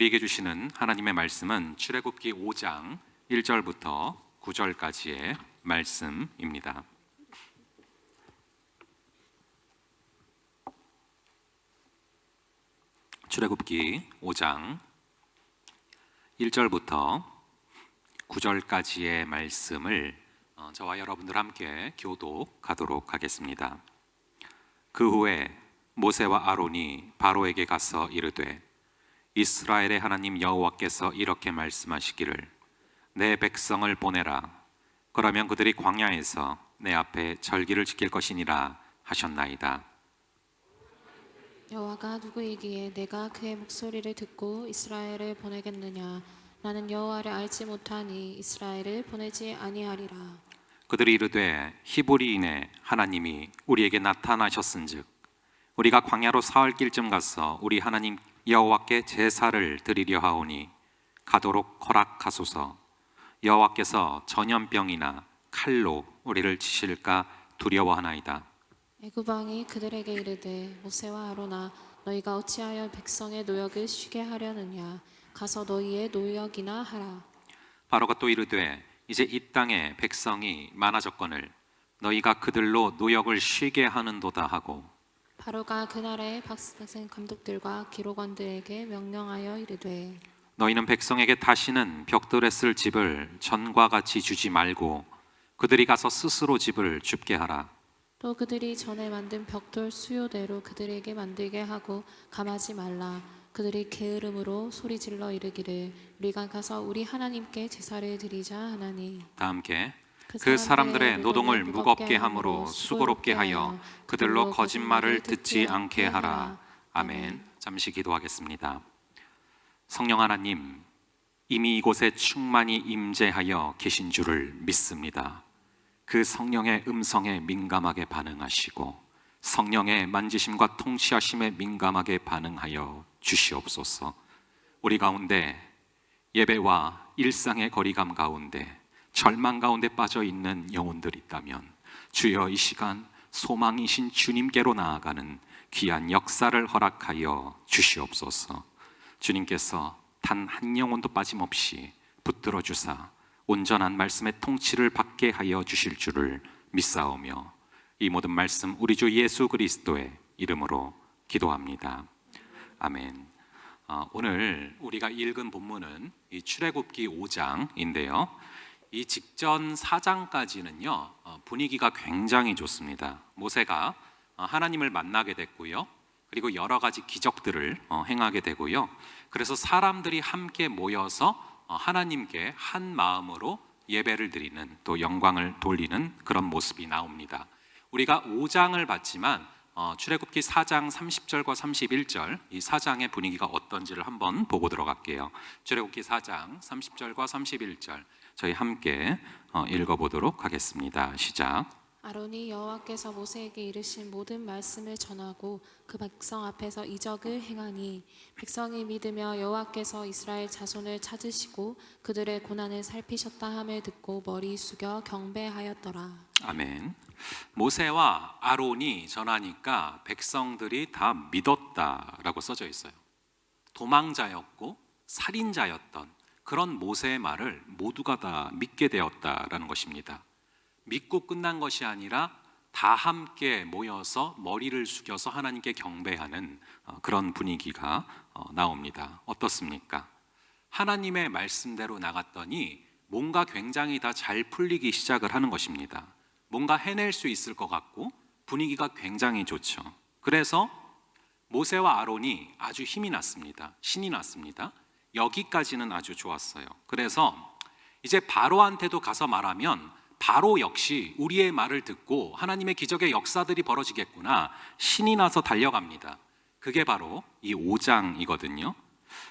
우리에게 주시는 하나님의 말씀은 출애굽기 5장 1절부터 9절까지의 말씀입니다. 출애굽기 5장 1절부터 9절까지의 말씀을 저와 여러분들 함께 교독하도록 하겠습니다. 그 후에 모세와 아론이 바로에게 가서 이르되 이스라엘의 하나님 여호와께서 이렇게 말씀하시기를 내 백성을 보내라. 그러면 그들이 광야에서 내 앞에 절기를 지킬 것이니라 하셨나이다. 여호와가 누구이기에 내가 그의 목소리를 듣고 이스라엘을 보내겠느냐? 나는 여호와를 알지 못하니 이스라엘을 보내지 아니하리라. 그들이 이르되 히브리인의 하나님이 우리에게 나타나셨은즉 우리가 광야로 사흘 길쯤 가서 우리 하나님 여호와께 제사를 드리려 하오니 가도록 허락하소서. 여호와께서 전염병이나 칼로 우리를 치실까 두려워하나이다. 애굽 왕이 그들에게 이르되 모세와 아론아 너희가 어찌하여 백성의 노역을 쉬게 하려느냐? 가서 너희의 노역이나 하라. 바로가 또 이르되 이제 이 땅에 백성이 많아졌거늘 너희가 그들로 노역을 쉬게 하는도다 하고 바로가 그날의 박사생 감독들과 기록원들에게 명령하여 이르되 너희는 백성에게 다시는 벽돌에 쓸 집을 전과 같이 주지 말고 그들이 가서 스스로 집을 줍게 하라. 또 그들이 전에 만든 벽돌 수요대로 그들에게 만들게 하고 감하지 말라. 그들이 게으름으로 소리질러 이르기를 우리가 가서 우리 하나님께 제사를 드리자 하나니 다 함께 그 사람들의 노동을 무겁게 함으로 수고롭게 하여 그들로 거짓말을 듣지 않게 하라. 아멘. 잠시 기도하겠습니다. 성령 하나님, 이미 이곳에 충만히 임재하여 계신 줄을 믿습니다. 그 성령의 음성에 민감하게 반응하시고 성령의 만지심과 통치하심에 민감하게 반응하여 주시옵소서. 우리 가운데 예배와 일상의 거리감 가운데 절망 가운데 빠져 있는 영혼들이 있다면 주여 이 시간 소망이신 주님께로 나아가는 귀한 역사를 허락하여 주시옵소서. 주님께서 단 한 영혼도 빠짐없이 붙들어 주사 온전한 말씀의 통치를 받게 하여 주실 줄을 믿사오며 이 모든 말씀 우리 주 예수 그리스도의 이름으로 기도합니다. 아멘. 오늘 우리가 읽은 본문은 이 출애굽기 5장인데요. 이 직전 4장까지는요 분위기가 굉장히 좋습니다. 모세가 하나님을 만나게 됐고요. 그리고 여러 가지 기적들을 행하게 되고요. 그래서 사람들이 함께 모여서 하나님께 한 마음으로 예배를 드리는 또 영광을 돌리는 그런 모습이 나옵니다. 우리가 5장을 봤지만 출애굽기 4장 30절과 31절 이 4장의 분위기가 어떤지를 한번 보고 들어갈게요. 출애굽기 4장 30절과 31절 저희 함께 읽어보도록 하겠습니다. 시작. 아론이 여호와께서 모세에게 이르신 모든 말씀을 전하고 그 백성 앞에서 이적을 행하니 백성이 믿으며 여호와께서 이스라엘 자손을 찾으시고 그들의 고난을 살피셨다 함을 듣고 머리 숙여 경배하였더라. 아멘. 모세와 아론이 전하니까 백성들이 다 믿었다라고 써져 있어요. 도망자였고 살인자였던 그런 모세의 말을 모두가 다 믿게 되었다라는 것입니다. 믿고 끝난 것이 아니라 다 함께 모여서 머리를 숙여서 하나님께 경배하는 그런 분위기가 나옵니다. 어떻습니까? 하나님의 말씀대로 나갔더니 뭔가 굉장히 다 잘 풀리기 시작을 하는 것입니다. 뭔가 해낼 수 있을 것 같고 분위기가 굉장히 좋죠. 그래서 모세와 아론이 아주 힘이 났습니다. 신이 났습니다. 여기까지는 아주 좋았어요. 그래서 이제 바로한테도 가서 말하면 바로 역시 우리의 말을 듣고 하나님의 기적의 역사들이 벌어지겠구나 신이 나서 달려갑니다. 그게 바로 이 5장이거든요.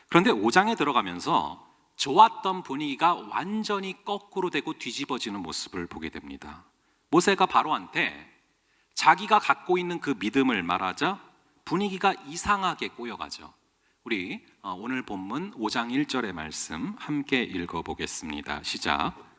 그런데 5장에 들어가면서 좋았던 분위기가 완전히 거꾸로 되고 뒤집어지는 모습을 보게 됩니다. 모세가 바로한테 자기가 갖고 있는 그 믿음을 말하자 분위기가 이상하게 꼬여가죠. 우리 오늘 본문 5장 1절의 말씀 함께 읽어보겠습니다. 시작.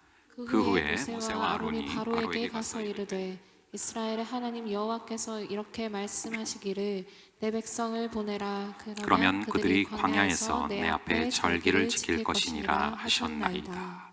그 후에 모세와 아론이 바로에게 가서 이르되 이스라엘의 하나님 여호와께서 이렇게 말씀하시기를 내 백성을 보내라. 그러면 그들이 광야에서 내 앞에 절기를 지킬 것이니라 하셨나이다.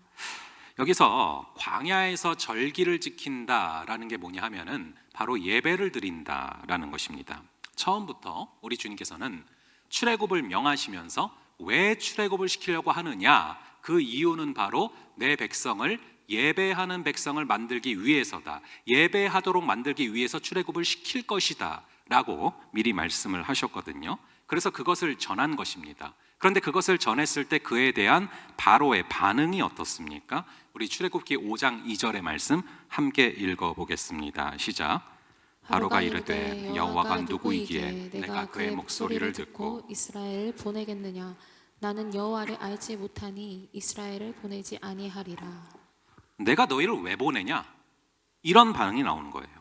여기서 광야에서 절기를 지킨다라는 게 뭐냐 하면은 바로 예배를 드린다라는 것입니다. 처음부터 우리 주님께서는 출애굽을 명하시면서 왜 출애굽을 시키려고 하느냐, 그 이유는 바로 내 백성을 예배하는 백성을 만들기 위해서다, 예배하도록 만들기 위해서 출애굽을 시킬 것이다 라고 미리 말씀을 하셨거든요. 그래서 그것을 전한 것입니다. 그런데 그것을 전했을 때 그에 대한 바로의 반응이 어떻습니까? 우리 출애굽기 5장 2절의 말씀 함께 읽어보겠습니다. 시작. 바로가 이르되 여호와가 누구이기에 내가 그의 목소리를 듣고 이스라엘을 보내겠느냐? 나는 여호와를 알지 못하니 이스라엘을 보내지 아니하리라. 내가 너희를 왜 보내냐? 이런 반응이 나오는 거예요.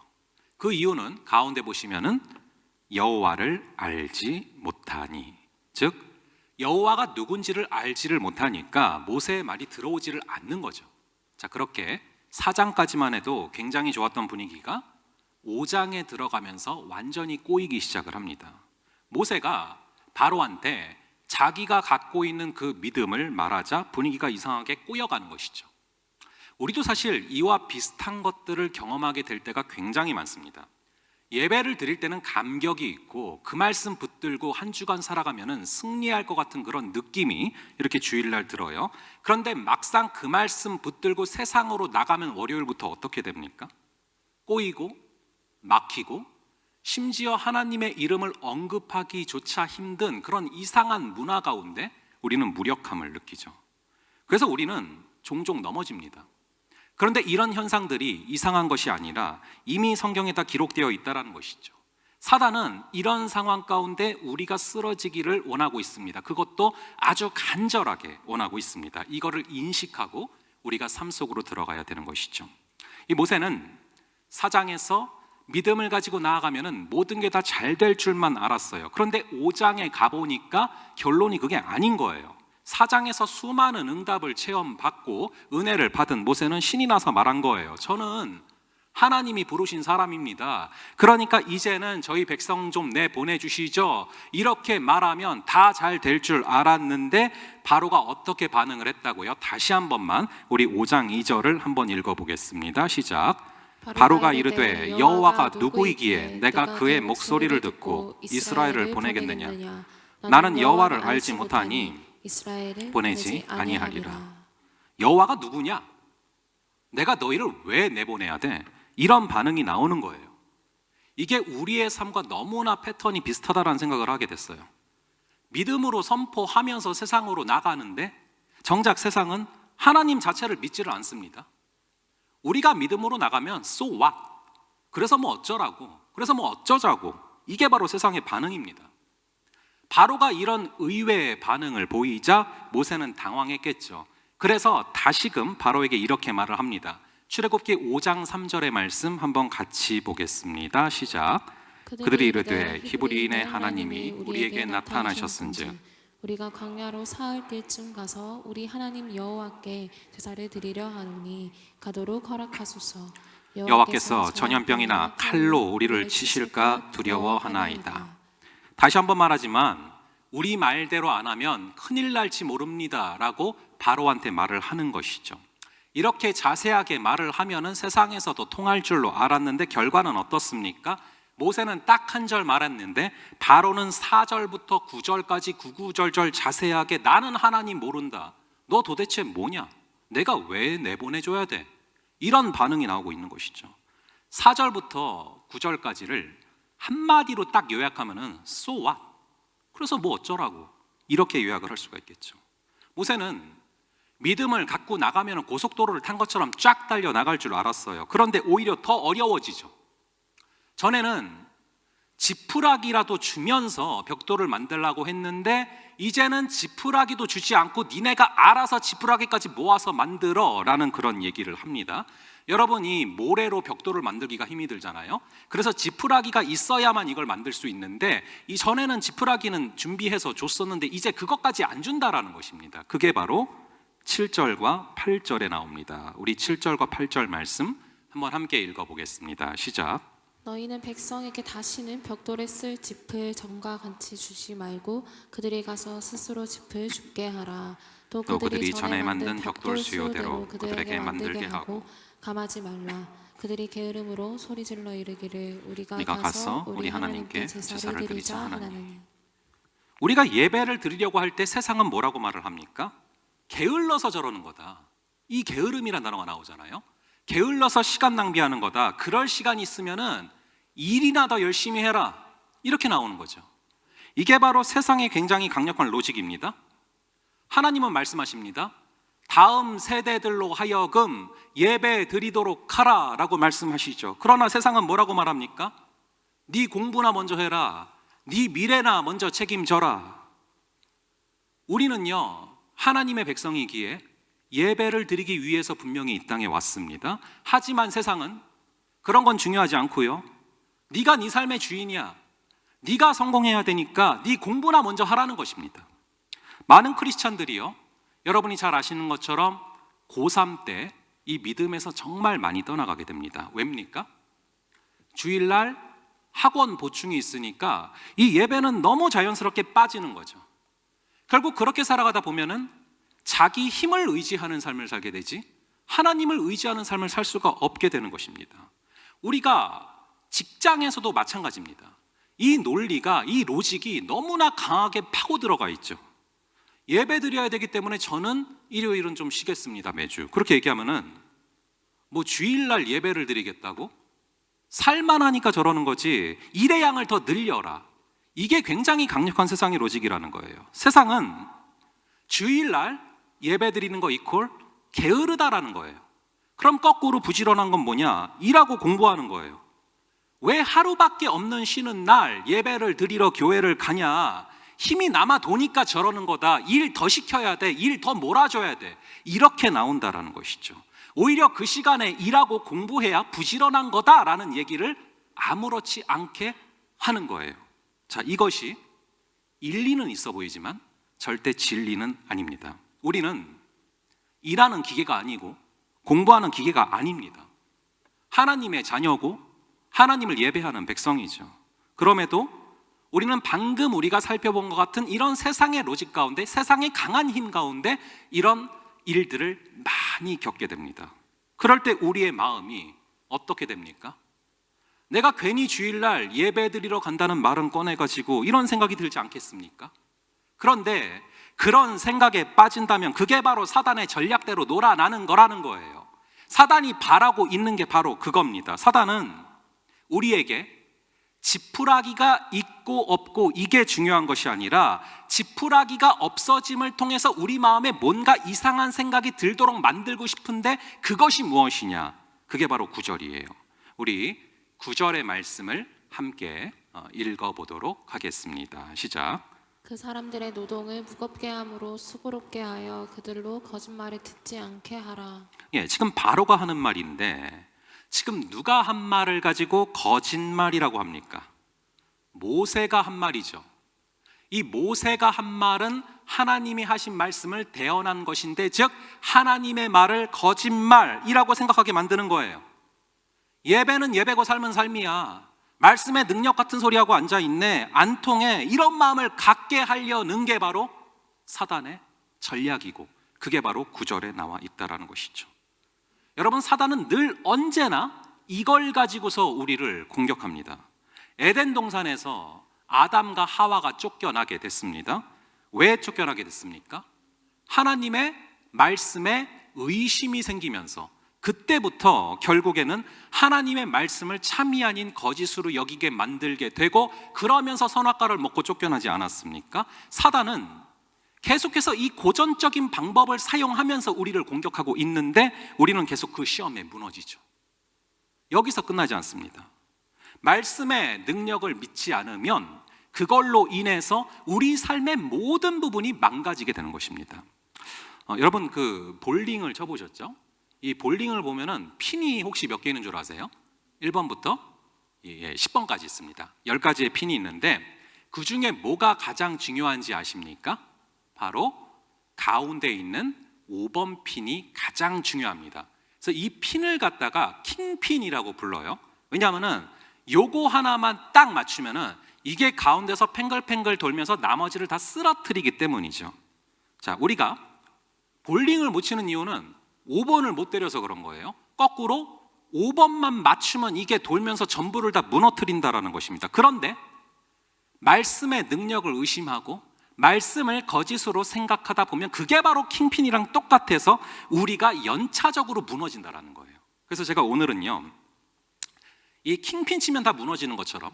그 이유는 가운데 보시면은 여호와를 알지 못하니, 즉 여호와가 누군지를 알지를 못하니까 모세의 말이 들어오지를 않는 거죠. 자, 그렇게 4장까지만 해도 굉장히 좋았던 분위기가 5장에 들어가면서 완전히 꼬이기 시작을 합니다. 모세가 바로한테 자기가 갖고 있는 그 믿음을 말하자 분위기가 이상하게 꼬여가는 것이죠. 우리도 사실 이와 비슷한 것들을 경험하게 될 때가 굉장히 많습니다. 예배를 드릴 때는 감격이 있고 그 말씀 붙들고 한 주간 살아가면은 승리할 것 같은 그런 느낌이 이렇게 주일날 들어요. 그런데 막상 그 말씀 붙들고 세상으로 나가면 월요일부터 어떻게 됩니까? 꼬이고 막히고 심지어 하나님의 이름을 언급하기조차 힘든 그런 이상한 문화 가운데 우리는 무력함을 느끼죠. 그래서 우리는 종종 넘어집니다. 그런데 이런 현상들이 이상한 것이 아니라 이미 성경에 다 기록되어 있다는 것이죠. 사단은 이런 상황 가운데 우리가 쓰러지기를 원하고 있습니다. 그것도 아주 간절하게 원하고 있습니다. 이거를 인식하고 우리가 삶 속으로 들어가야 되는 것이죠. 이 모세는 4장에서 믿음을 가지고 나아가면 모든 게 다 잘 될 줄만 알았어요. 그런데 5장에 가보니까 결론이 그게 아닌 거예요. 4장에서 수많은 응답을 체험받고 은혜를 받은 모세는 신이 나서 말한 거예요. 저는 하나님이 부르신 사람입니다. 그러니까 이제는 저희 백성 좀 내보내주시죠. 이렇게 말하면 다 잘 될 줄 알았는데 바로가 어떻게 반응을 했다고요? 다시 한 번만 우리 5장 2절을 한번 읽어보겠습니다. 시작. 바로가 이르되 여호와가 누구이기에 내가 그의 목소리를 듣고 이스라엘을 보내겠느냐? 나는 여호와를 알지 못하니 이스라엘을 보내지 아니하리라. 여호와가 누구냐? 내가 너희를 왜 내보내야 돼? 이런 반응이 나오는 거예요. 이게 우리의 삶과 너무나 패턴이 비슷하다는 생각을 하게 됐어요. 믿음으로 선포하면서 세상으로 나가는데 정작 세상은 하나님 자체를 믿지를 않습니다. 우리가 믿음으로 나가면 so what? 그래서 뭐 어쩌라고? 그래서 뭐 어쩌자고? 이게 바로 세상의 반응입니다. 바로가 이런 의외의 반응을 보이자 모세는 당황했겠죠. 그래서 다시금 바로에게 이렇게 말을 합니다. 출애굽기 5장 3절의 말씀 한번 같이 보겠습니다. 시작. 그들이 이르되 히브리인의 하나님이 우리에게 나타나셨은즉 우리가 광야로 사흘 때쯤 가서 우리 하나님 여호와께 제사를 드리려 하노니 가도록 허락하소서. 여호와께서 전염병이나 칼로 우리를 치실까 두려워하나이다. 다시 한번 말하지만 우리 말대로 안 하면 큰일 날지 모릅니다 라고 바로한테 말을 하는 것이죠. 이렇게 자세하게 말을 하면은 세상에서도 통할 줄로 알았는데 결과는 어떻습니까? 모세는 딱 한 절 말했는데 바로는 4절부터 9절까지 구구절절 자세하게 나는 하나님 모른다. 너 도대체 뭐냐? 내가 왜 내보내줘야 돼? 이런 반응이 나오고 있는 것이죠. 4절부터 9절까지를 한마디로 딱 요약하면은 so what? 그래서 뭐 어쩌라고? 이렇게 요약을 할 수가 있겠죠. 모세는 믿음을 갖고 나가면 고속도로를 탄 것처럼 쫙 달려 나갈 줄 알았어요. 그런데 오히려 더 어려워지죠. 전에는 지푸라기라도 주면서 벽돌을 만들려고 했는데 이제는 지푸라기도 주지 않고 니네가 알아서 지푸라기까지 모아서 만들어 라는 그런 얘기를 합니다. 여러분, 이 모래로 벽돌을 만들기가 힘이 들잖아요. 그래서 지푸라기가 있어야만 이걸 만들 수 있는데 이전에는 지푸라기는 준비해서 줬었는데 이제 그것까지 안 준다라는 것입니다. 그게 바로 7절과 8절에 나옵니다. 우리 7절과 8절 말씀 한번 함께 읽어보겠습니다. 시작. 너희는 백성에게 다시는 벽돌에 쓸 짚을 전과 같이 주지 말고 그들이 가서 스스로 짚을 줍게 하라. 또 그들이 전에 만든 벽돌 수요대로 그들에게 만들게 하고 감하지 말라. 그들이 게으름으로 소리질러 이르기를 우리가 가서 우리 하나님께 제사를 드리자 하나니. 우리가 예배를 드리려고 할 때 세상은 뭐라고 말을 합니까? 게을러서 저러는 거다. 이 게으름이라는 단어가 나오잖아요. 게을러서 시간 낭비하는 거다. 그럴 시간 있으면은 일이나 더 열심히 해라. 이렇게 나오는 거죠. 이게 바로 세상의 굉장히 강력한 로직입니다. 하나님은 말씀하십니다. 다음 세대들로 하여금 예배 드리도록 하라 라고 말씀하시죠. 그러나 세상은 뭐라고 말합니까? 네 공부나 먼저 해라. 네 미래나 먼저 책임져라. 우리는요, 하나님의 백성이기에 예배를 드리기 위해서 분명히 이 땅에 왔습니다. 하지만 세상은 그런 건 중요하지 않고요. 네가 네 삶의 주인이야. 네가 성공해야 되니까 네 공부나 먼저 하라는 것입니다. 많은 크리스찬들이요, 여러분이 잘 아시는 것처럼 고3 때 이 믿음에서 정말 많이 떠나가게 됩니다. 왜입니까? 주일날 학원 보충이 있으니까 이 예배는 너무 자연스럽게 빠지는 거죠. 결국 그렇게 살아가다 보면은 자기 힘을 의지하는 삶을 살게 되지 하나님을 의지하는 삶을 살 수가 없게 되는 것입니다. 우리가 직장에서도 마찬가지입니다. 이 논리가, 이 로직이 너무나 강하게 파고 들어가 있죠. 예배 드려야 되기 때문에 저는 일요일은 좀 쉬겠습니다, 매주. 그렇게 얘기하면은 뭐 주일날 예배를 드리겠다고? 살만하니까 저러는 거지 일의 양을 더 늘려라. 이게 굉장히 강력한 세상의 로직이라는 거예요. 세상은 주일날 예배 드리는 거 이퀄 게으르다라는 거예요. 그럼 거꾸로 부지런한 건 뭐냐? 일하고 공부하는 거예요. 왜 하루밖에 없는 쉬는 날 예배를 드리러 교회를 가냐? 힘이 남아 도니까 저러는 거다. 일 더 시켜야 돼. 일 더 몰아줘야 돼. 이렇게 나온다라는 것이죠. 오히려 그 시간에 일하고 공부해야 부지런한 거다라는 얘기를 아무렇지 않게 하는 거예요. 자, 이것이 일리는 있어 보이지만 절대 진리는 아닙니다. 우리는 일하는 기계가 아니고 공부하는 기계가 아닙니다. 하나님의 자녀고 하나님을 예배하는 백성이죠. 그럼에도 우리는 방금 우리가 살펴본 것 같은 이런 세상의 로직 가운데, 세상의 강한 힘 가운데 이런 일들을 많이 겪게 됩니다. 그럴 때 우리의 마음이 어떻게 됩니까? 내가 괜히 주일날 예배 드리러 간다는 말은 꺼내가지고 이런 생각이 들지 않겠습니까? 그런데 그런 생각에 빠진다면 그게 바로 사단의 전략대로 놀아나는 거라는 거예요. 사단이 바라고 있는 게 바로 그겁니다. 사단은 우리에게 지푸라기가 있고 없고 이게 중요한 것이 아니라 지푸라기가 없어짐을 통해서 우리 마음에 뭔가 이상한 생각이 들도록 만들고 싶은데 그것이 무엇이냐? 그게 바로 9절이에요. 우리 9절의 말씀을 함께 읽어보도록 하겠습니다. 시작. 그 사람들의 노동을 무겁게 함으로 수고롭게 하여 그들로 거짓말을 듣지 않게 하라. 예, 지금 바로가 하는 말인데 지금 누가 한 말을 가지고 거짓말이라고 합니까? 모세가 한 말이죠. 이 모세가 한 말은 하나님이 하신 말씀을 대언한 것인데, 즉 하나님의 말을 거짓말이라고 생각하게 만드는 거예요. 예배는 예배고 삶은 삶이야. 말씀의 능력 같은 소리하고 앉아있네, 안 통해, 이런 마음을 갖게 하려는 게 바로 사단의 전략이고 그게 바로 9절에 나와 있다는 것이죠. 여러분, 사단은 늘 언제나 이걸 가지고서 우리를 공격합니다. 에덴 동산에서 아담과 하와가 쫓겨나게 됐습니다. 왜 쫓겨나게 됐습니까? 하나님의 말씀에 의심이 생기면서 그때부터 결국에는 하나님의 말씀을 참이 아닌 거짓으로 여기게 만들게 되고, 그러면서 선악과를 먹고 쫓겨나지 않았습니까? 사단은 계속해서 이 고전적인 방법을 사용하면서 우리를 공격하고 있는데 우리는 계속 그 시험에 무너지죠. 여기서 끝나지 않습니다. 말씀의 능력을 믿지 않으면 그걸로 인해서 우리 삶의 모든 부분이 망가지게 되는 것입니다. 여러분, 그 볼링을 쳐보셨죠? 이 볼링을 보면은 핀이 혹시 몇 개 있는 줄 아세요? 1번부터 10번까지 있습니다. 10가지의 핀이 있는데 그 중에 뭐가 가장 중요한지 아십니까? 바로 가운데 있는 5번 핀이 가장 중요합니다. 그래서 이 핀을 갖다가 킹핀이라고 불러요. 왜냐하면 요거 하나만 딱 맞추면은 이게 가운데서 팽글팽글 돌면서 나머지를 다 쓰러뜨리기 때문이죠. 자, 우리가 볼링을 못 치는 이유는 5번을 못 때려서 그런 거예요. 거꾸로 5번만 맞추면 이게 돌면서 전부를 다 무너뜨린다라는 것입니다. 그런데 말씀의 능력을 의심하고 말씀을 거짓으로 생각하다 보면 그게 바로 킹핀이랑 똑같아서 우리가 연차적으로 무너진다라는 거예요. 그래서 제가 오늘은요, 이 킹핀 치면 다 무너지는 것처럼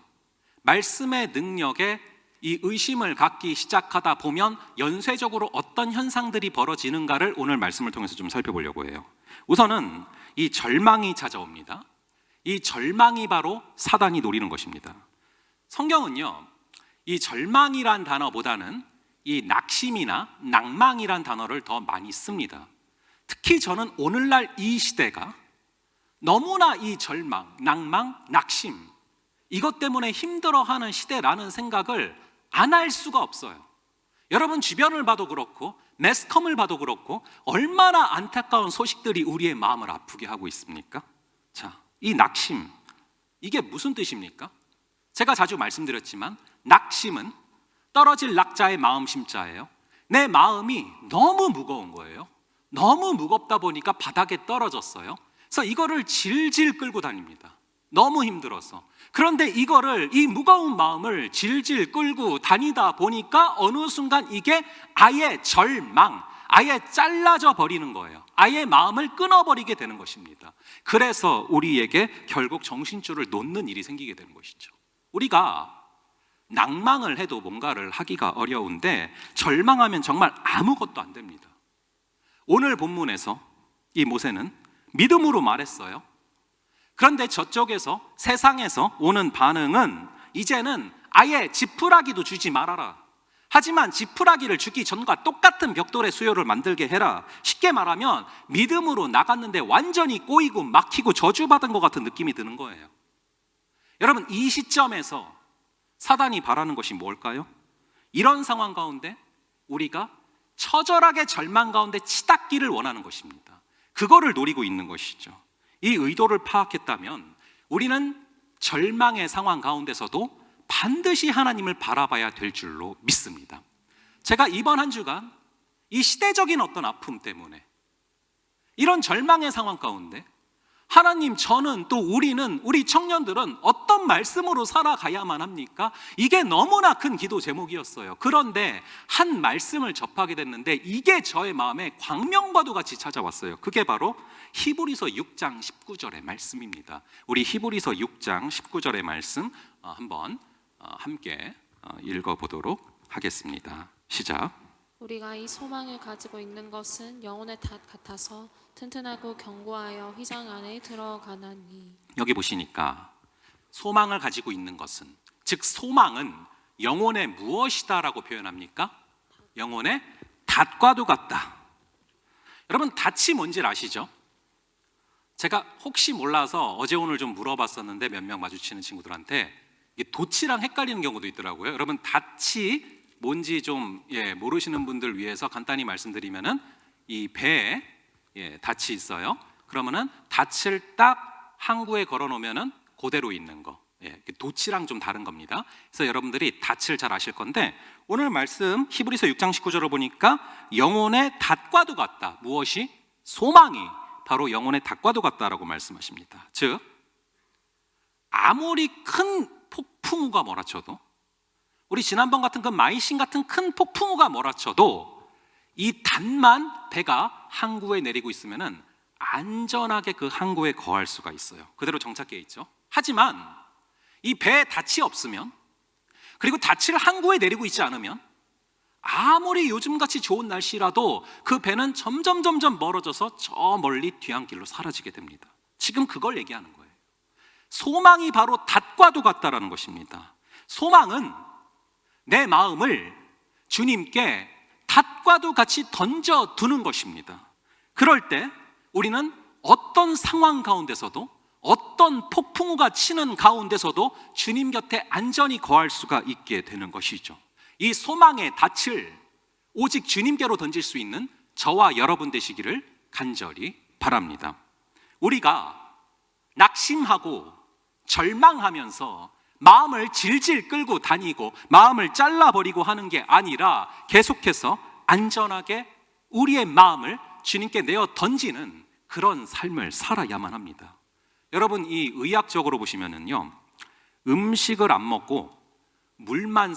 말씀의 능력에 이 의심을 갖기 시작하다 보면 연쇄적으로 어떤 현상들이 벌어지는가를 오늘 말씀을 통해서 좀 살펴보려고 해요. 우선은 이 절망이 찾아옵니다. 이 절망이 바로 사단이 노리는 것입니다. 성경은요, 이 절망이란 단어보다는 이 낙심이나 낭망이란 단어를 더 많이 씁니다. 특히 저는 오늘날 이 시대가 너무나 이 절망, 낭망, 낙심 이것 때문에 힘들어하는 시대라는 생각을 안 할 수가 없어요. 여러분 주변을 봐도 그렇고 매스컴을 봐도 그렇고 얼마나 안타까운 소식들이 우리의 마음을 아프게 하고 있습니까? 자, 이 낙심 이게 무슨 뜻입니까? 제가 자주 말씀드렸지만 낙심은 떨어질 낙자의 마음 심자예요. 내 마음이 너무 무거운 거예요. 너무 무겁다 보니까 바닥에 떨어졌어요. 그래서 이거를 질질 끌고 다닙니다. 너무 힘들어서. 그런데 이 무거운 마음을 질질 끌고 다니다 보니까 어느 순간 이게 아예 절망, 아예 잘라져 버리는 거예요. 아예 마음을 끊어버리게 되는 것입니다. 그래서 우리에게 결국 정신줄을 놓는 일이 생기게 되는 것이죠. 우리가 낭망을 해도 뭔가를 하기가 어려운데 절망하면 정말 아무것도 안 됩니다. 오늘 본문에서 이 모세는 믿음으로 말했어요. 그런데 저쪽에서 세상에서 오는 반응은 이제는 아예 지푸라기도 주지 말아라. 하지만 지푸라기를 주기 전과 똑같은 벽돌의 수요를 만들게 해라. 쉽게 말하면 믿음으로 나갔는데 완전히 꼬이고 막히고 저주받은 것 같은 느낌이 드는 거예요. 여러분 이 시점에서 사단이 바라는 것이 뭘까요? 이런 상황 가운데 우리가 처절하게 절망 가운데 치닫기를 원하는 것입니다. 그거를 노리고 있는 것이죠. 이 의도를 파악했다면 우리는 절망의 상황 가운데서도 반드시 하나님을 바라봐야 될 줄로 믿습니다. 제가 이번 한 주간 이 시대적인 어떤 아픔 때문에 이런 절망의 상황 가운데 하나님, 저는 또 우리 청년들은 어떤 말씀으로 살아가야만 합니까? 이게 너무나 큰 기도 제목이었어요. 그런데 한 말씀을 접하게 됐는데 이게 저의 마음에 광명과도 같이 찾아왔어요. 그게 바로 히브리서 6장 19절의 말씀입니다. 우리 히브리서 6장 19절의 말씀 한번 함께 읽어보도록 하겠습니다. 시작. 우리가 이 소망을 가지고 있는 것은 영혼의 닷 같아서 튼튼하고 견고하여 휘장 안에 들어가나니. 여기 보시니까 소망을 가지고 있는 것은, 즉 소망은 영혼의 무엇이다라고 표현합니까? 영혼의 닷과도 같다. 여러분 닷이 뭔지 아시죠? 제가 혹시 몰라서 어제 오늘 좀 물어봤었는데 몇 명 마주치는 친구들한테 이게 돛이랑 헷갈리는 경우도 있더라고요. 여러분 닷이 뭔지 좀 모르시는 분들 위해서 간단히 말씀드리면은 이 배에 닷이 있어요. 그러면은 닷을 딱 항구에 걸어 놓으면은 그대로 있는 거. 돛이랑 좀 다른 겁니다. 그래서 여러분들이 닷을 잘 아실 건데 오늘 말씀 히브리서 6장 19절을 보니까 영혼의 닷과도 같다. 무엇이? 소망이 바로 영혼의 닷과도 같다라고 말씀하십니다. 즉 아무리 큰 폭풍우가 몰아쳐도, 우리 지난번 같은 그 마이신 같은 큰 폭풍우가 몰아쳐도 이 닷만 배가 항구에 내리고 있으면은 안전하게 그 항구에 거할 수가 있어요. 그대로 정착해 있죠. 하지만 이 배에 닷이 없으면, 그리고 닷을 항구에 내리고 있지 않으면 아무리 요즘같이 좋은 날씨라도 그 배는 점점 멀어져서 저 멀리 뒤안길로 사라지게 됩니다. 지금 그걸 얘기하는 거예요. 소망이 바로 닷과도 같다라는 것입니다. 소망은 내 마음을 주님께 닷과도 같이 던져두는 것입니다. 그럴 때 우리는 어떤 상황 가운데서도, 어떤 폭풍우가 치는 가운데서도 주님 곁에 안전히 거할 수가 있게 되는 것이죠. 이 소망의 닻을 오직 주님께로 던질 수 있는 저와 여러분 되시기를 간절히 바랍니다. 우리가 낙심하고 절망하면서 마음을 질질 끌고 다니고 마음을 잘라버리고 하는 게 아니라 계속해서 안전하게 우리의 마음을 주님께 내어 던지는 그런 삶을 살아야만 합니다. 여러분, 이 의학적으로 보시면은요, 음식을 안 먹고 물만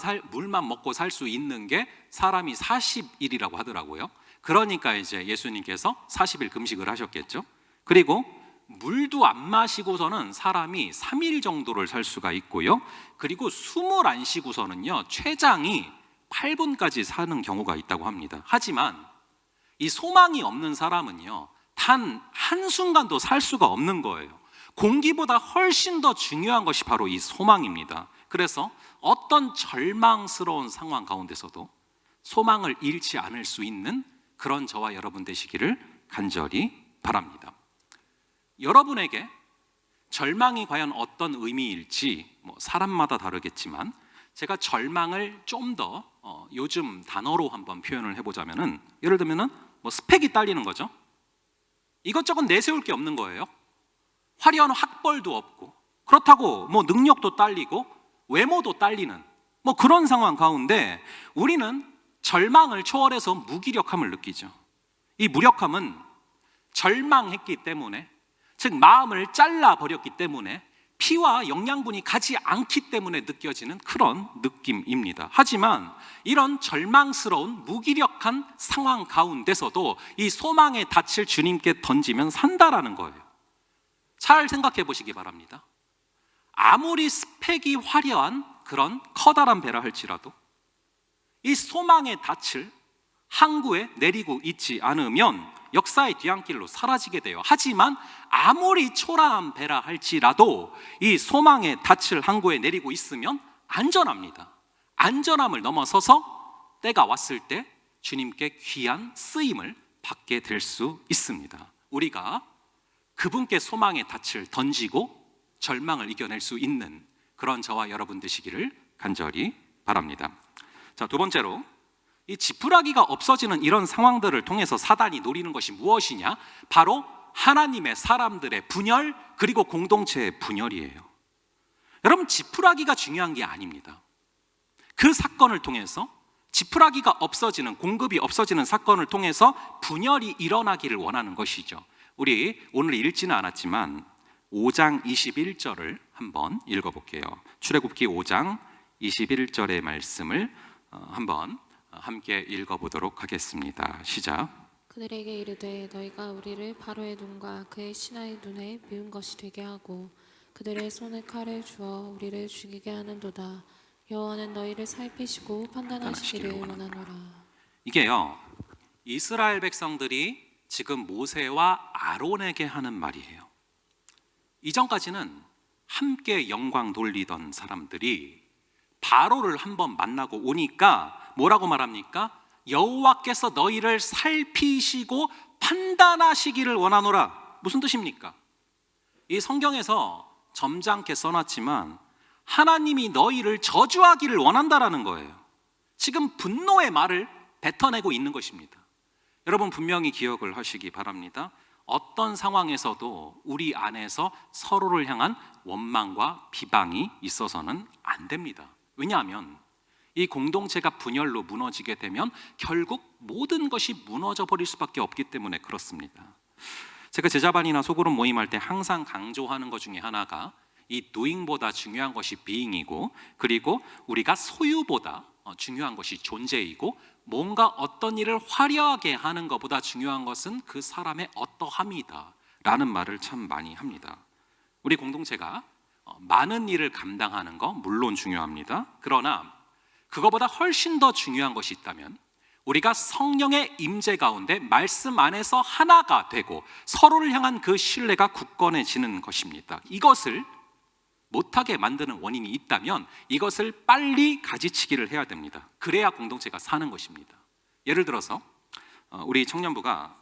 먹고 살 수 있는 게 사람이 40일이라고 하더라고요. 그러니까 이제 예수님께서 40일 금식을 하셨겠죠. 그리고 물도 안 마시고서는 사람이 3일 정도를 살 수가 있고요. 그리고 숨을 안 쉬고서는요, 최장이 8분까지 사는 경우가 있다고 합니다. 하지만 이 소망이 없는 사람은요, 단 한순간도 살 수가 없는 거예요. 공기보다 훨씬 더 중요한 것이 바로 이 소망입니다. 그래서 어떤 절망스러운 상황 가운데서도 소망을 잃지 않을 수 있는 그런 저와 여러분 되시기를 간절히 바랍니다. 여러분에게 절망이 과연 어떤 의미일지 사람마다 다르겠지만, 제가 절망을 좀 더 요즘 단어로 한번 표현을 해보자면은, 예를 들면은 스펙이 딸리는 거죠. 이것저것 내세울 게 없는 거예요. 화려한 학벌도 없고, 그렇다고 능력도 딸리고 외모도 딸리는 그런 상황 가운데 우리는 절망을 초월해서 무기력함을 느끼죠. 이 무력함은 절망했기 때문에, 즉 마음을 잘라버렸기 때문에 피와 영양분이 가지 않기 때문에 느껴지는 그런 느낌입니다. 하지만 이런 절망스러운 무기력한 상황 가운데서도 이 소망의 닻을 주님께 던지면 산다라는 거예요. 잘 생각해 보시기 바랍니다. 아무리 스펙이 화려한 그런 커다란 배라 할지라도 이 소망의 닻을 항구에 내리고 있지 않으면 역사의 뒤안길로 사라지게 돼요. 하지만 아무리 초라한 배라 할지라도 이 소망의 닻을 항구에 내리고 있으면 안전합니다. 안전함을 넘어서서 때가 왔을 때 주님께 귀한 쓰임을 받게 될 수 있습니다. 우리가 그분께 소망의 닻을 던지고 절망을 이겨낼 수 있는 그런 저와 여러분 되시기를 간절히 바랍니다. 자, 두 번째로, 이 지푸라기가 없어지는 이런 상황들을 통해서 사단이 노리는 것이 무엇이냐? 바로 하나님의 사람들의 분열, 그리고 공동체의 분열이에요. 여러분, 지푸라기가 중요한 게 아닙니다. 그 사건을 통해서 지푸라기가 없어지는, 공급이 없어지는 사건을 통해서 분열이 일어나기를 원하는 것이죠. 우리 오늘 읽지는 않았지만 5장 21절을 한번 읽어볼게요. 출애굽기 5장 21절의 말씀을 한번 함께 읽어보도록 하겠습니다. 시작. 그들에게 이르되 너희가 우리를 바로의 눈과 그의 신하의 눈에 미운 것이 되게 하고 그들의 손에 칼을 주어 우리를 죽이게 하는도다. 여호와는 너희를 살피시고 판단하시기를 원하노라. 이게요, 이스라엘 백성들이 지금 모세와 아론에게 하는 말이에요. 이전까지는 함께 영광 돌리던 사람들이 바로를 한번 만나고 오니까 뭐라고 말합니까? 여호와께서 너희를 살피시고 판단하시기를 원하노라. 무슨 뜻입니까? 이 성경에서 점잖게 써놨지만 하나님이 너희를 저주하기를 원한다라는 거예요. 지금 분노의 말을 뱉어내고 있는 것입니다. 여러분, 분명히 기억을 하시기 바랍니다. 어떤 상황에서도 우리 안에서 서로를 향한 원망과 비방이 있어서는 안 됩니다. 왜냐하면 이 공동체가 분열로 무너지게 되면 결국 모든 것이 무너져 버릴 수밖에 없기 때문에 그렇습니다. 제가 제자반이나 소그룹 모임할 때 항상 강조하는 것 중에 하나가 이 doing보다 중요한 것이 being이고, 그리고 우리가 소유보다 중요한 것이 존재이고, 뭔가 어떤 일을 화려하게 하는 것보다 중요한 것은 그 사람의 어떠함이다 라는 말을 참 많이 합니다. 우리 공동체가 많은 일을 감당하는 거 물론 중요합니다. 그러나 그거보다 훨씬 더 중요한 것이 있다면 우리가 성령의 임재 가운데 말씀 안에서 하나가 되고 서로를 향한 그 신뢰가 굳건해지는 것입니다. 이것을 못하게 만드는 원인이 있다면 이것을 빨리 가지치기를 해야 됩니다. 그래야 공동체가 사는 것입니다. 예를 들어서 우리 청년부가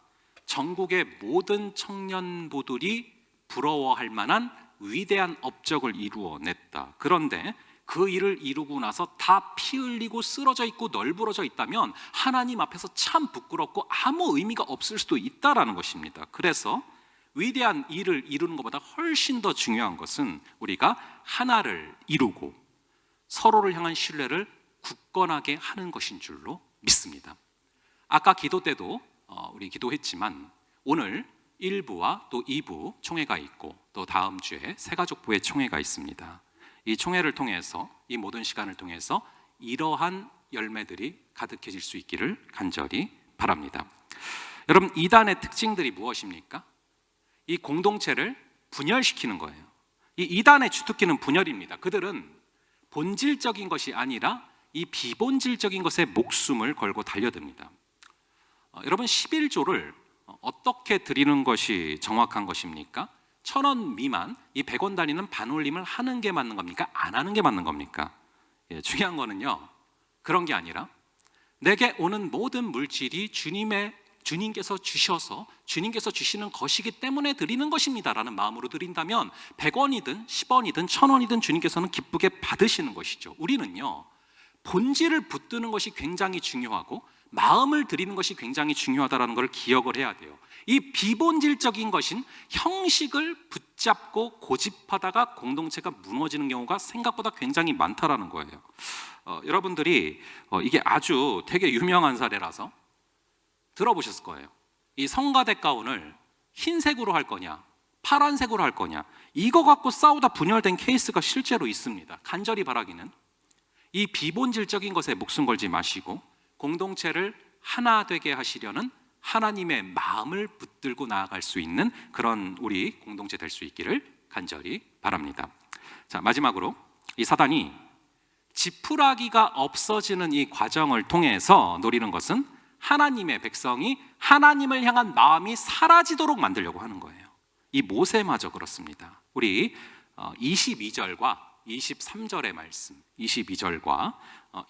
전국의 모든 청년부들이 부러워할 만한 위대한 업적을 이루어냈다. 그런데 그 일을 이루고 나서 다 피 흘리고 쓰러져 있고 널브러져 있다면 하나님 앞에서 참 부끄럽고 아무 의미가 없을 수도 있다라는 것입니다. 그래서 위대한 일을 이루는 것보다 훨씬 더 중요한 것은 우리가 하나를 이루고 서로를 향한 신뢰를 굳건하게 하는 것인 줄로 믿습니다. 아까 기도 때도 우리 기도했지만 오늘 1부와 또 2부 총회가 있고 또 다음 주에 새가족부의 총회가 있습니다. 이 총회를 통해서 이 모든 시간을 통해서 이러한 열매들이 가득해질 수 있기를 간절히 바랍니다. 여러분, 이단의 특징들이 무엇입니까? 이 공동체를 분열시키는 거예요. 이 이단의 주특기는 분열입니다. 그들은 본질적인 것이 아니라 이 비본질적인 것에 목숨을 걸고 달려듭니다. 여러분, 11조를 어떻게 드리는 것이 정확한 것입니까? 1,000원 미만 이 100원 단위는 반올림을 하는 게 맞는 겁니까? 안 하는 게 맞는 겁니까? 중요한 거는요, 그런 게 아니라 내게 오는 모든 물질이 주님께서 주셔서 주님께서 주시는 것이기 때문에 드리는 것입니다 라는 마음으로 드린다면 100원이든 10원이든 1,000원이든 주님께서는 기쁘게 받으시는 것이죠. 우리는요, 본질을 붙드는 것이 굉장히 중요하고 마음을 드리는 것이 굉장히 중요하다는 걸 기억을 해야 돼요. 이 비본질적인 것인 형식을 붙잡고 고집하다가 공동체가 무너지는 경우가 생각보다 굉장히 많다라는 거예요. 여러분들이 이게 아주 되게 유명한 사례라서 들어보셨을 거예요. 이 성가대 가운을 흰색으로 할 거냐 파란색으로 할 거냐, 이거 갖고 싸우다 분열된 케이스가 실제로 있습니다. 간절히 바라기는 이 비본질적인 것에 목숨 걸지 마시고 공동체를 하나 되게 하시려는 하나님의 마음을 붙들고 나아갈 수 있는 그런 우리 공동체 될 수 있기를 간절히 바랍니다. 자, 마지막으로 이 사단이 지푸라기가 없어지는 이 과정을 통해서 노리는 것은 하나님의 백성이 하나님을 향한 마음이 사라지도록 만들려고 하는 거예요. 이 모세마저 그렇습니다. 우리 22절과 23절의 말씀, 22절과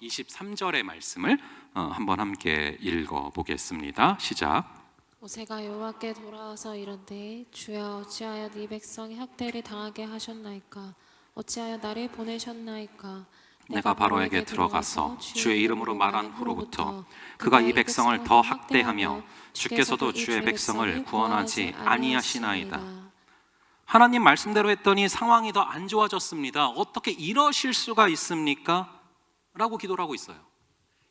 23절의 말씀을 한번 함께 읽어보겠습니다. 시작. 모세가 여호와께 돌아와서 이른데 주여 어찌하여 네 백성이 학대를 당하게 하셨나이까? 어찌하여 나를 보내셨나이까? 내가 바로에게 들어가서 주의 이름으로 말한 후로부터 그가 이 백성을 더 학대하며 주께서도 주의 백성을 구원하지 아니하시나이다. 하나님 말씀대로 했더니 상황이 더 안 좋아졌습니다. 어떻게 이러실 수가 있습니까? 라고 기도를 하고 있어요.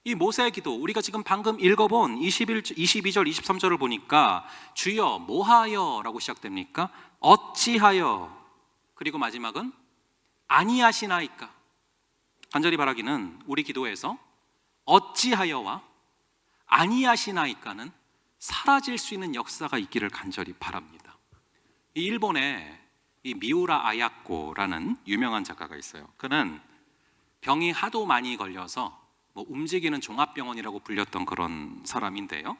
이 모세의 기도, 우리가 지금 방금 읽어본 22절, 23절을 보니까 주여 뭐하여 라고 시작됩니까? 어찌하여, 그리고 마지막은 아니하시나이까. 간절히 바라기는 우리 기도에서 어찌하여와 아니하시나이까는 사라질 수 있는 역사가 있기를 간절히 바랍니다. 이 일본에 이 미우라 아야코라는 유명한 작가가 있어요. 그는 병이 하도 많이 걸려서 움직이는 종합병원이라고 불렸던 그런 사람인데요,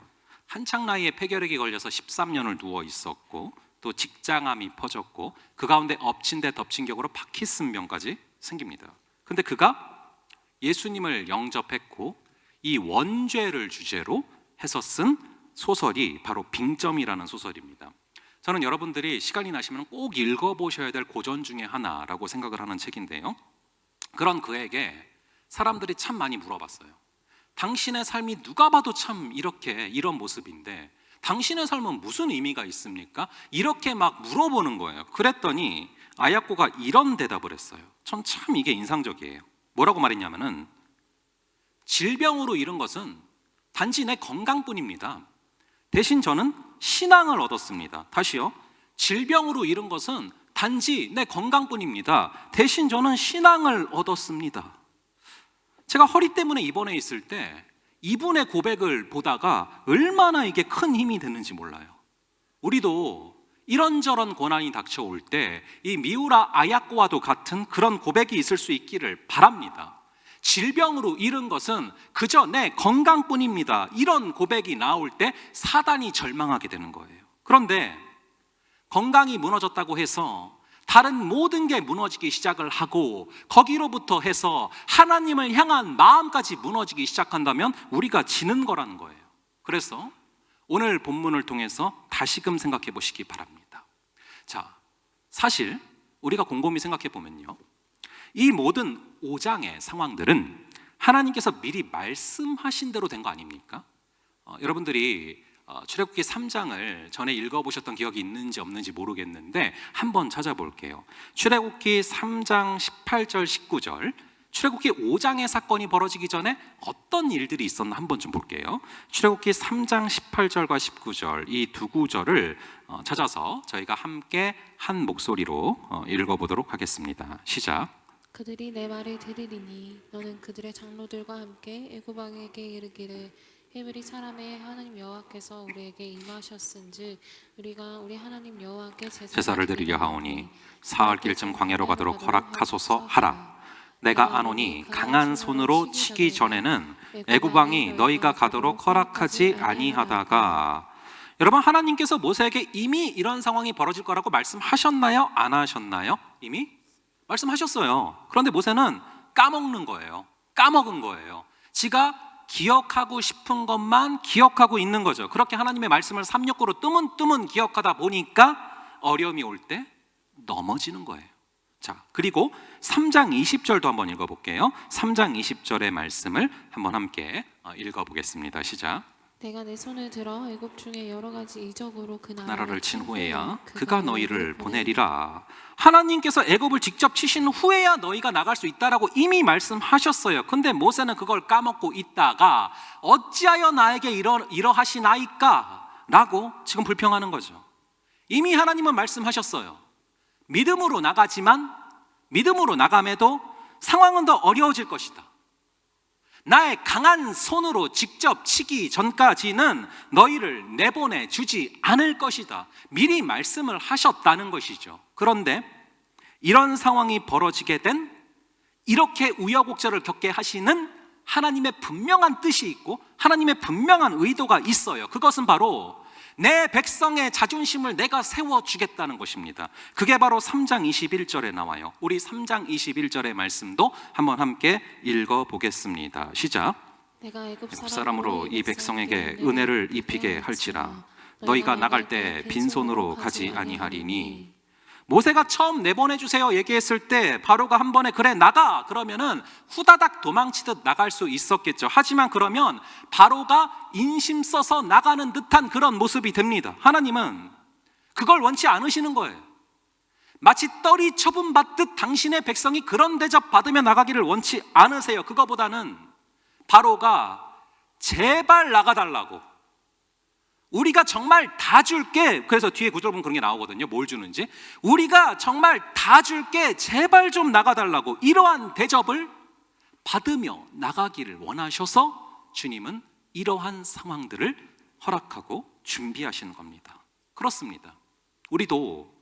한창 나이에 폐결핵이 걸려서 13년을 누워 있었고 또 직장암이 퍼졌고 그 가운데 엎친 데 덮친 격으로 파킨슨병까지 생깁니다. 근데 그가 예수님을 영접했고 이 원죄를 주제로 해서 쓴 소설이 바로 빙점이라는 소설입니다. 저는 여러분들이 시간이 나시면 꼭 읽어보셔야 될 고전 중에 하나라고 생각을 하는 책인데요, 그런 그에게 사람들이 참 많이 물어봤어요. 당신의 삶이 누가 봐도 참 이런 모습인데 당신의 삶은 무슨 의미가 있습니까? 이렇게 막 물어보는 거예요. 그랬더니 아야코가 이런 대답을 했어요. 전 참 이게 인상적이에요. 뭐라고 말했냐면은 질병으로 잃은 것은 단지 내 건강뿐입니다. 대신 저는 신앙을 얻었습니다. 다시요. 질병으로 잃은 것은 단지 내 건강뿐입니다. 대신 저는 신앙을 얻었습니다. 제가 허리 때문에 입원해 있을 때 이분의 고백을 보다가 얼마나 이게 큰 힘이 되는지 몰라요. 우리도 이런저런 고난이 닥쳐올 때 이 미우라 아야코와도 같은 그런 고백이 있을 수 있기를 바랍니다. 질병으로 잃은 것은 그저 내 건강뿐입니다. 이런 고백이 나올 때 사단이 절망하게 되는 거예요. 그런데 건강이 무너졌다고 해서 다른 모든 게 무너지기 시작을 하고 거기로부터 해서 하나님을 향한 마음까지 무너지기 시작한다면 우리가 지는 거라는 거예요. 그래서 오늘 본문을 통해서 다시금 생각해 보시기 바랍니다. 자, 사실 우리가 곰곰이 생각해 보면요, 이 모든 5장의 상황들은 하나님께서 미리 말씀하신 대로 된 거 아닙니까? 여러분들이 출애굽기 3장을 전에 읽어보셨던 기억이 있는지 없는지 모르겠는데 한번 찾아볼게요. 출애굽기 3장 18절 19절, 출애굽기 5장의 사건이 벌어지기 전에 어떤 일들이 있었나 한번 좀 볼게요. 출애굽기 3장 18절과 19절 이 두 구절을 찾아서 저희가 함께 한 목소리로 읽어보도록 하겠습니다. 시작. 그들이 내 말을 들으리니 너는 그들의 장로들과 함께 애굽 왕에게 이르기를 헤브리 사람의 하나님 여호와께서 우리에게 임하셨은즉 우리가 우리 하나님 여호와께 제사를 드리려 하오니 사흘 길쯤 광야로 가도록 허락하소서 하라. 내가 아노니 강한 손으로 치기 전에는 애굽 왕이 너희가 가도록 허락하지 아니하다가. 여러분, 하나님께서 모세에게 이미 이런 상황이 벌어질 거라고 말씀하셨나요? 안 하셨나요? 이미 말씀하셨어요. 그런데 모세는 까먹는 거예요. 까먹은 거예요. 지가 기억하고 싶은 것만 기억하고 있는 거죠. 그렇게 하나님의 말씀을 삼육구로 뜨문뜨문 기억하다 보니까 어려움이 올 때 넘어지는 거예요. 자, 그리고 3장 20절도 한번 읽어볼게요. 3장 20절의 말씀을 한번 함께 읽어보겠습니다. 시작. 내가 내 손을 들어 애굽 중에 여러 가지 이적으로 그 나라를 친 후에야 그가 너희를 보내리라. 하나님께서 애굽을 직접 치신 후에야 너희가 나갈 수 있다라고 이미 말씀하셨어요. 근데 모세는 그걸 까먹고 있다가 어찌하여 나에게 이러하시나이까 라고 지금 불평하는 거죠. 이미 하나님은 말씀하셨어요. 믿음으로 나가지만 믿음으로 나감에도 상황은 더 어려워질 것이다. 나의 강한 손으로 직접 치기 전까지는 너희를 내보내 주지 않을 것이다. 미리 말씀을 하셨다는 것이죠. 그런데 이런 상황이 벌어지게 된, 이렇게 우여곡절을 겪게 하시는 하나님의 분명한 뜻이 있고 하나님의 분명한 의도가 있어요. 그것은 바로 내 백성의 자존심을 내가 세워주겠다는 것입니다. 그게 바로 3장 21절에 나와요. 우리 3장 21절의 말씀도 한번 함께 읽어보겠습니다. 시작. 내가 애굽 사람으로 이 백성에게 은혜를 입히게 할지라 너희가 나갈 때 빈손으로 가지 아니하리니. 모세가 처음 내보내주세요 얘기했을 때 바로가 한 번에 그래 나가 그러면은 후다닥 도망치듯 나갈 수 있었겠죠. 하지만 그러면 바로가 인심 써서 나가는 듯한 그런 모습이 됩니다. 하나님은 그걸 원치 않으시는 거예요. 마치 떨이 처분받듯 당신의 백성이 그런 대접 받으며 나가기를 원치 않으세요. 그거보다는 바로가 제발 나가달라고, 우리가 정말 다 줄게. 그래서 뒤에 구절 보면 그런 게 나오거든요. 뭘 주는지. 우리가 정말 다 줄게. 제발 좀 나가달라고. 이러한 대접을 받으며 나가기를 원하셔서 주님은 이러한 상황들을 허락하고 준비하시는 겁니다. 그렇습니다. 우리도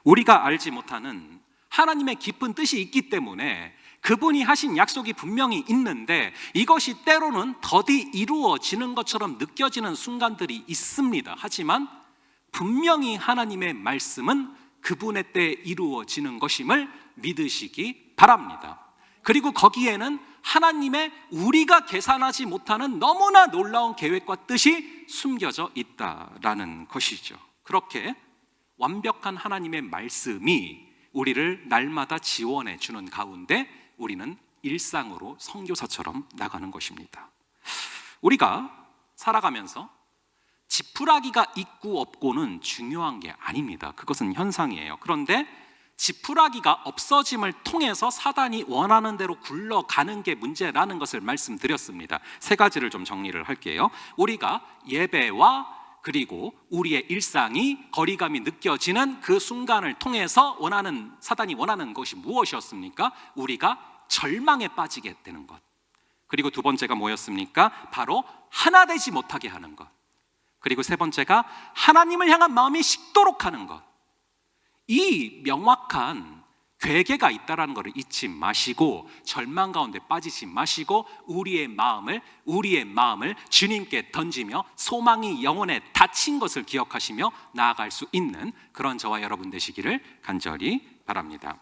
우리가 알지 못하는 하나님의 깊은 뜻이 있기 때문에 그분이 하신 약속이 분명히 있는데 이것이 때로는 더디 이루어지는 것처럼 느껴지는 순간들이 있습니다. 하지만 분명히 하나님의 말씀은 그분의 때에 이루어지는 것임을 믿으시기 바랍니다. 그리고 거기에는 하나님의 우리가 계산하지 못하는 너무나 놀라운 계획과 뜻이 숨겨져 있다라는 것이죠. 그렇게 완벽한 하나님의 말씀이 우리를 날마다 지원해 주는 가운데 우리는 일상으로 선교사처럼 나가는 것입니다. 우리가 살아가면서 지푸라기가 있고 없고는 중요한 게 아닙니다. 그것은 현상이에요. 그런데 지푸라기가 없어짐을 통해서 사단이 원하는 대로 굴러가는 게 문제라는 것을 말씀드렸습니다. 세 가지를 좀 정리를 할게요. 우리가 예배와 그리고 우리의 일상이 거리감이 느껴지는 그 순간을 통해서 사단이 원하는 것이 무엇이었습니까? 우리가 절망에 빠지게 되는 것. 그리고 두 번째가 뭐였습니까? 바로 하나 되지 못하게 하는 것. 그리고 세 번째가 하나님을 향한 마음이 식도록 하는 것. 이 명확한 괴계가 있다는 것을 잊지 마시고 절망 가운데 빠지지 마시고 우리의 마음을 주님께 던지며 소망이 영혼에 닫힌 것을 기억하시며 나아갈 수 있는 그런 저와 여러분 되시기를 간절히 바랍니다.